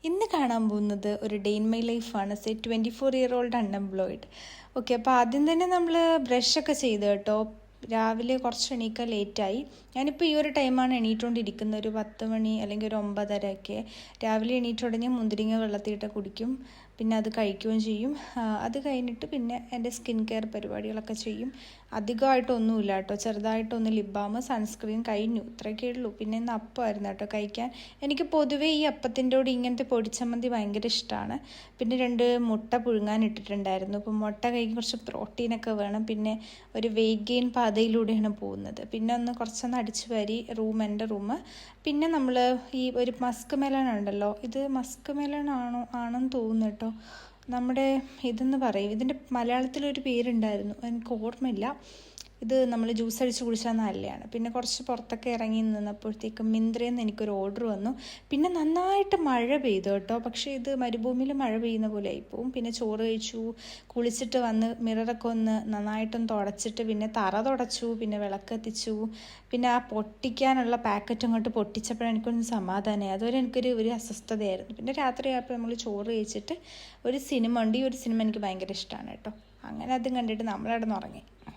ഇന്ന് കാണാൻ പോകുന്നത് ഒരു ഡേ ഇൻ മൈ ലൈഫാണ്. 24 year old അൺഎംപ്ലോയിഡ്. ഓക്കെ, അപ്പോൾ ആദ്യം തന്നെ നമ്മൾ ബ്രഷൊക്കെ ചെയ്ത് കേട്ടോ. രാവിലെ കുറച്ച് എണീക്കാൻ ലേറ്റായി. ഞാനിപ്പോൾ ഈ ഒരു ടൈമാണ് എണീറ്റുകൊണ്ടിരിക്കുന്നത്, ഒരു 10 മണി അല്ലെങ്കിൽ ഒരു 9:30 ഒക്കെ. രാവിലെ എണീറ്റ് ഉടനെ മുന്തിരിങ്ങ വെള്ളത്തിയിട്ട് കുടിക്കും, പിന്നെ അത് കഴിക്കുകയും ചെയ്യും. അത് കഴിഞ്ഞിട്ട് പിന്നെ എൻ്റെ സ്കിൻ കെയർ പരിപാടികളൊക്കെ ചെയ്യും. അധികമായിട്ടൊന്നുമില്ല കേട്ടോ, ചെറുതായിട്ടൊന്ന് ലിപ് ബാം, സൺസ്ക്രീൻ കഴിഞ്ഞു, ഇത്രയൊക്കെ ഉള്ളൂ. പിന്നെ ഇന്ന് അപ്പമായിരുന്നു കേട്ടോ കഴിക്കാൻ. എനിക്ക് പൊതുവേ ഈ അപ്പത്തിൻ്റെ കൂടെ ഇങ്ങനത്തെ പൊടിച്ചമ്മന്തി ഭയങ്കര ഇഷ്ടമാണ്. പിന്നെ 2 മുട്ട പുഴുങ്ങാൻ ഇട്ടിട്ടുണ്ടായിരുന്നു. അപ്പം മുട്ട കഴിക്കാൻ കുറച്ച് പ്രോട്ടീനൊക്കെ വേണം. പിന്നെ ഒരു വെയിറ്റ് ഗെയിൻ പാതയിലൂടെയാണ് പോകുന്നത്. പിന്നെ ഒന്ന് കുറച്ചൊന്ന് അടിച്ചു വാരി എൻ്റെ റൂം. പിന്നെ നമ്മൾ ഈ ഒരു മസ്ക് മെലൺ ഉണ്ടല്ലോ, ഇത് മസ്ക് മെലൺ ആണെന്ന് തോന്നുന്നു കേട്ടോ. നമ്മുടെ ഇതെന്ന് പറയും, ഇതിൻ്റെ മലയാളത്തിലൊരു പേരുണ്ടായിരുന്നു, എനിക്ക് ഓർമ്മയില്ല. ഇത് നമ്മൾ ജ്യൂസ് അടിച്ച് കുടിച്ചാൽ നല്ലതാണ്. പിന്നെ കുറച്ച് പുറത്തൊക്കെ ഇറങ്ങി നിന്നപ്പോഴത്തേക്കും മിന്ത്രയിൽ നിന്ന് എനിക്കൊരു ഓർഡർ വന്നു. പിന്നെ നന്നായിട്ട് മഴ പെയ്തു കേട്ടോ. പക്ഷേ ഇത് മരുഭൂമിയിൽ മഴ പെയ്യുന്ന പോലെ ആയിപ്പോവും. പിന്നെ ചോറ് കഴിച്ചു, കുളിച്ചിട്ട് വന്ന് മിററൊക്കെ ഒന്ന് നന്നായിട്ടൊന്ന് തുടച്ചിട്ട് പിന്നെ തറ തുടച്ചു, പിന്നെ വിളക്കെത്തിച്ചു. പിന്നെ ആ പൊട്ടിക്കാനുള്ള പാക്കറ്റ് അങ്ങോട്ട് പൊട്ടിച്ചപ്പോഴാണ് എനിക്കൊന്ന് സമാധാനമായി. അതുവരെ ഒരു അസ്വസ്ഥതയായിരുന്നു. പിന്നെ രാത്രിയായപ്പോൾ നമ്മൾ ചോറ് കഴിച്ചിട്ട് ഒരു സിനിമ ഉണ്ട്. ഈ ഒരു സിനിമ എനിക്ക് ഭയങ്കര ഇഷ്ടമാണ് കേട്ടോ. അങ്ങനെ അതും കണ്ടിട്ട് നമ്മളവിടെ നിന്ന് ഉറങ്ങി.